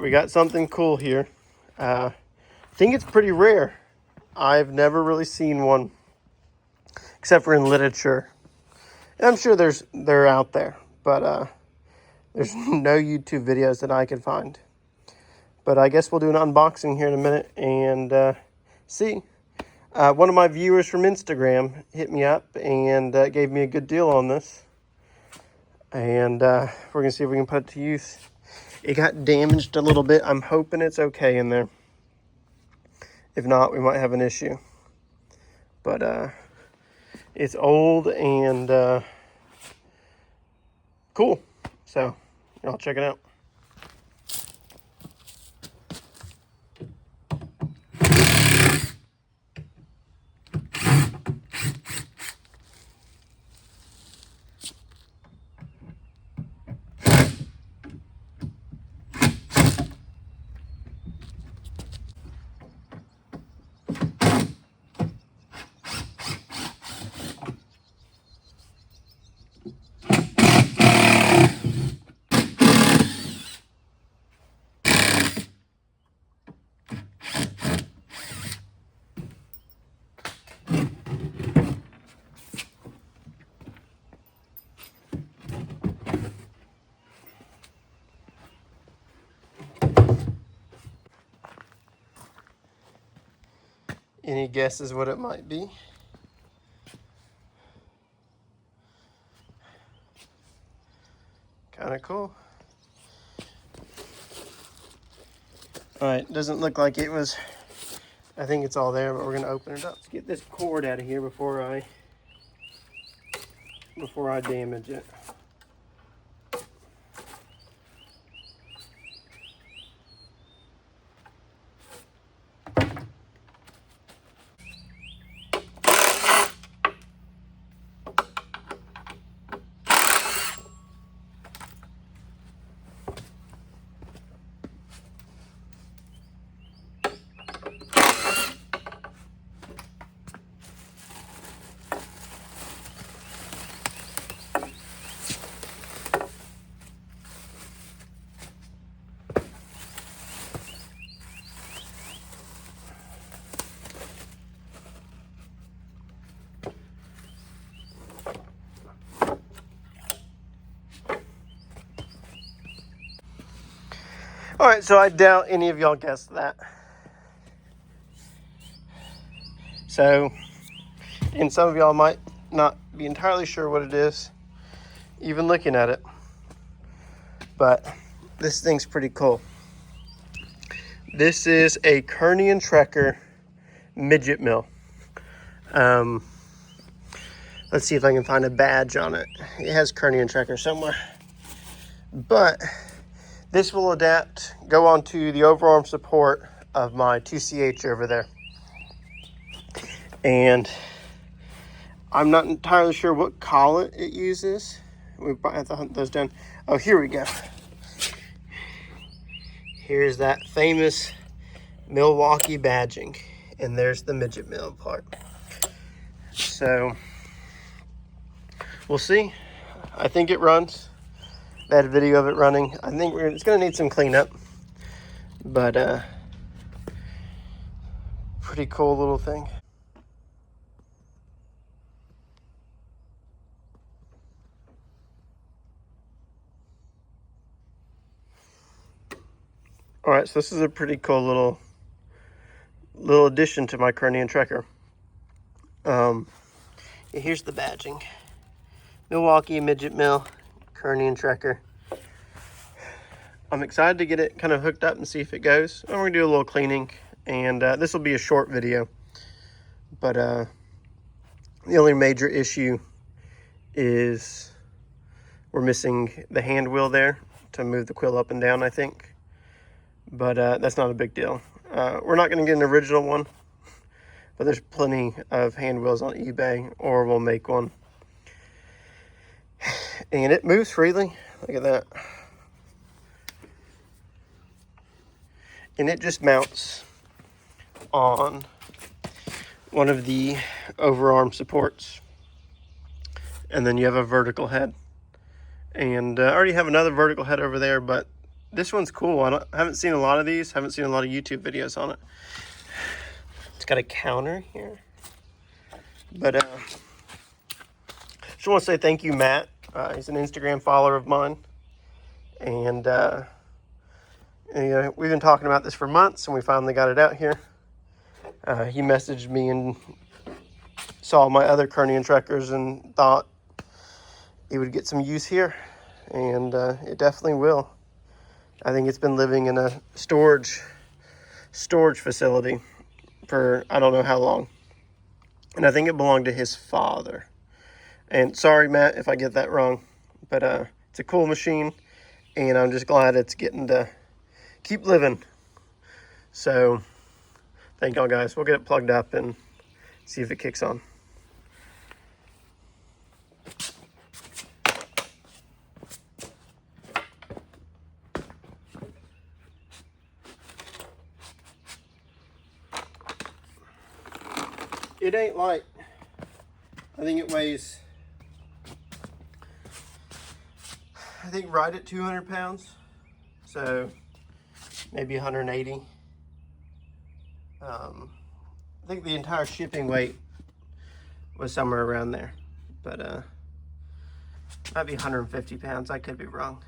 we got something cool here. I think it's pretty rare. I've never really seen one, except for in literature. And I'm sure they're out there, but there's no YouTube videos that I can find. But I guess we'll do an unboxing here in a minute and see. One of my viewers from Instagram hit me up and gave me a good deal on this. And we're going to see if we can put it to use. It got damaged a little bit. I'm hoping it's okay in there. If not, we might have an issue. But it's old and cool. So I'll check it out. Any guesses what it might be? Kind of cool. Alright, doesn't look like it was, I think it's all there, but we're going to open it up. Let's get this cord out of here before I damage it. Alright, so I doubt any of y'all guessed that. So, and some of y'all might not be entirely sure what it is, even looking at it. But this thing's pretty cool. This is a Kearney and Trecker midget mill. Let's see if I can find a badge on it. It has Kearney and Trecker somewhere. But this will go onto the overarm support of my 2CH over there. And I'm not entirely sure what collet it uses. We probably have to hunt those down. Oh, here we go. Here's that famous Milwaukee badging. And there's the midget mill part. So, we'll see. I think it runs. I had a video of it running. I think it's going to need some cleanup, but pretty cool little thing. All right, so this is a pretty cool little addition to my Kearney and Trecker. Here's the badging: Milwaukee midget mill, Kearney and Trecker. I'm excited to get it kind of hooked up and see if it goes. I'm going to do a little cleaning, and this will be a short video. But the only major issue is we're missing the hand wheel there to move the quill up and down, I think. But that's not a big deal. We're not going to get an original one, but there's plenty of hand wheels on eBay, or we'll make one. And it moves freely. Look at that. And it just mounts on one of the overarm supports. And then you have a vertical head. And I already have another vertical head over there, but this one's cool. I haven't seen a lot of these. Haven't seen a lot of YouTube videos on it. It's got a counter here. But just want to say thank you, Matt. He's an Instagram follower of mine. And you know, we've been talking about this for months, and we finally got it out here. He messaged me and saw my other Kernian trackers and thought it would get some use here. And it definitely will. I think it's been living in a storage facility for I don't know how long. And I think it belonged to his father. And sorry, Matt, if I get that wrong. But it's a cool machine, and I'm just glad it's getting to keep living. So thank y'all, guys. We'll get it plugged up and see if it kicks on. It ain't light. I think it weighs, I think right at 200 pounds. So maybe 180. I think the entire shipping weight was somewhere around there. But might be 150 pounds. I could be wrong.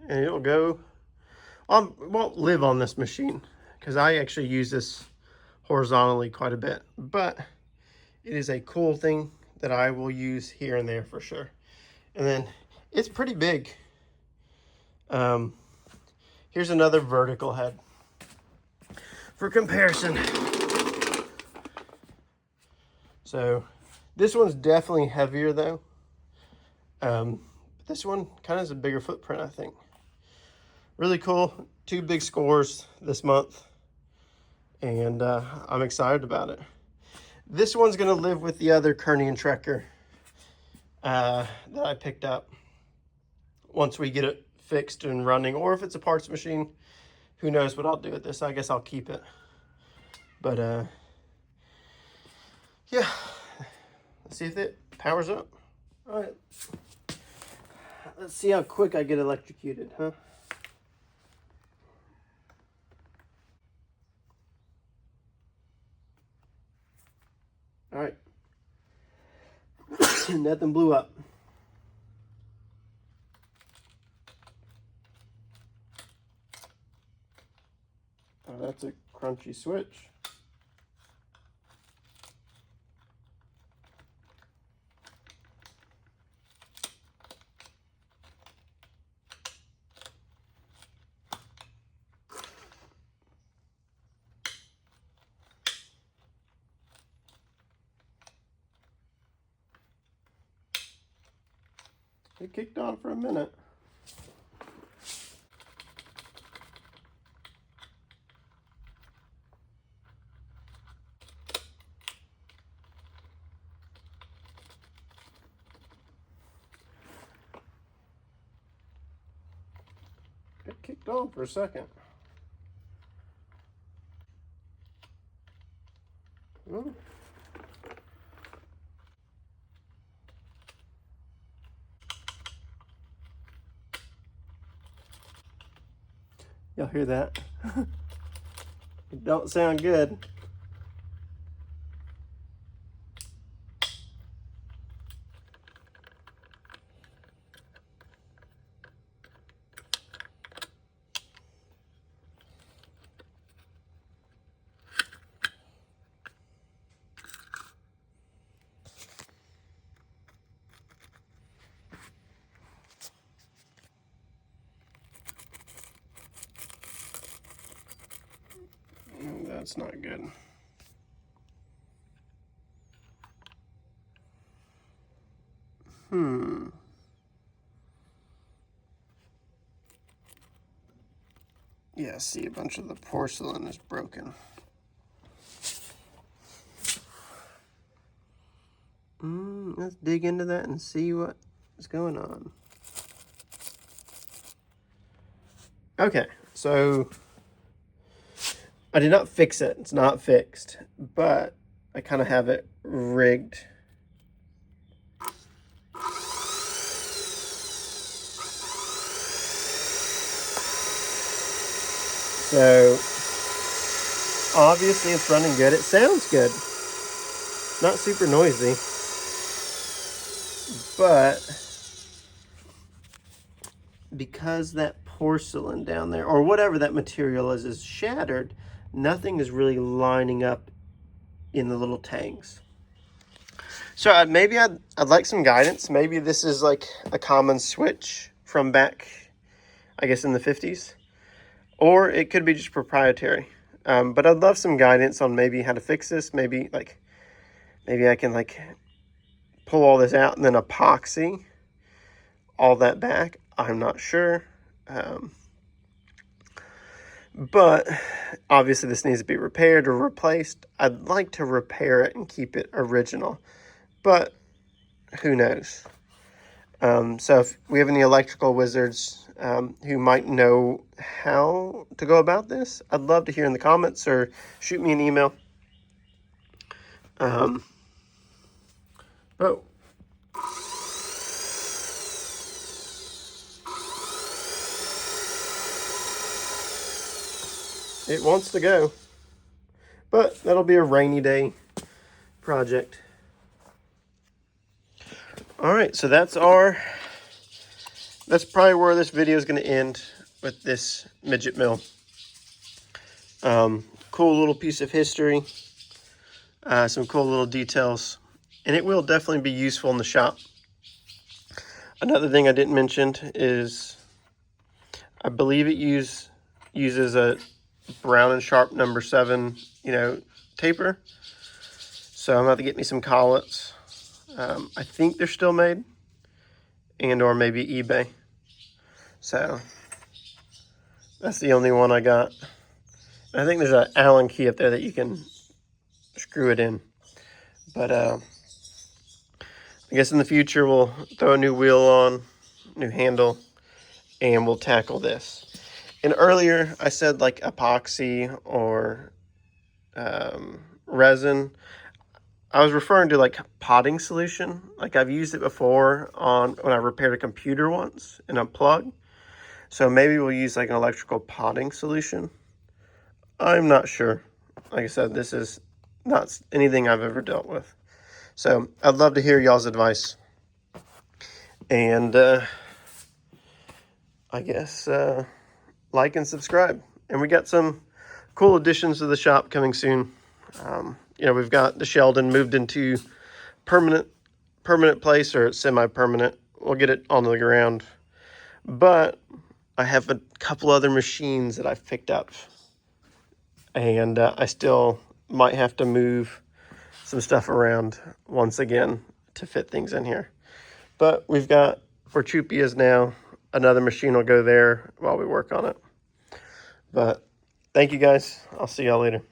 And it'll go, I won't live on this machine because I actually use this horizontally quite a bit, but it is a cool thing that I will use here and there for sure. And then it's pretty big. Here's another vertical head for comparison. So this one's definitely heavier though. This one kind of has a bigger footprint, I think. Really cool. 2 big scores this month, and I'm excited about it. This one's going to live with the other Kernian tracker that I picked up once we get it fixed and running, or if it's a parts machine, who knows what I'll do with this. I guess I'll keep it. But yeah, let's see if it powers up. All right, let's see how quick I get electrocuted, huh? All right. Nothing blew up. Oh, that's a crunchy switch. It kicked on for a minute. It kicked on for a second. Oh. Y'all hear that? It don't sound good. That's not good. Yeah, see, a bunch of the porcelain is broken. Let's dig into that and see what is going on. Okay, so I did not fix it. It's not fixed, but I kind of have it rigged. So obviously it's running good. It sounds good. Not super noisy, but because that porcelain down there, or whatever that material is shattered, nothing is really lining up in the little tanks. So maybe I'd like some guidance. Maybe this is like a common switch from back, I guess, in the 50s. Or it could be just proprietary. But I'd love some guidance on maybe how to fix this. Maybe I can like pull all this out and then epoxy all that back. I'm not sure. But obviously this needs to be repaired or replaced. I'd like to repair it and keep it original, but who knows? So if we have any electrical wizards who might know how to go about this, I'd love to hear in the comments or shoot me an email. But it wants to go. But that'll be a rainy day project. All right, so that's probably where this video is going to end with this midget mill. Cool little piece of history, some cool little details, and it will definitely be useful in the shop. Another thing I didn't mention is I believe it uses a Brown and Sharp number 7, taper. So I'm about to get me some collets. I think they're still made, and or maybe eBay. So that's the only one I got. I think there's an Allen key up there that you can screw it in. But I guess in the future we'll throw a new wheel on, new handle, and we'll tackle this. And earlier I said like epoxy or resin. I was referring to like potting solution. Like I've used it before when I repaired a computer once in a plug. So maybe we'll use like an electrical potting solution. I'm not sure. Like I said, this is not anything I've ever dealt with. So I'd love to hear y'all's advice. And I guess like and subscribe. And we got some cool additions to the shop coming soon. We've got the Sheldon moved into permanent place or semi-permanent. We'll get it on the ground. But I have a couple other machines that I've picked up. And I still might have to move some stuff around once again to fit things in here. But we've got where Choopy is now. Another machine will go there while we work on it. But thank you guys. I'll see y'all later.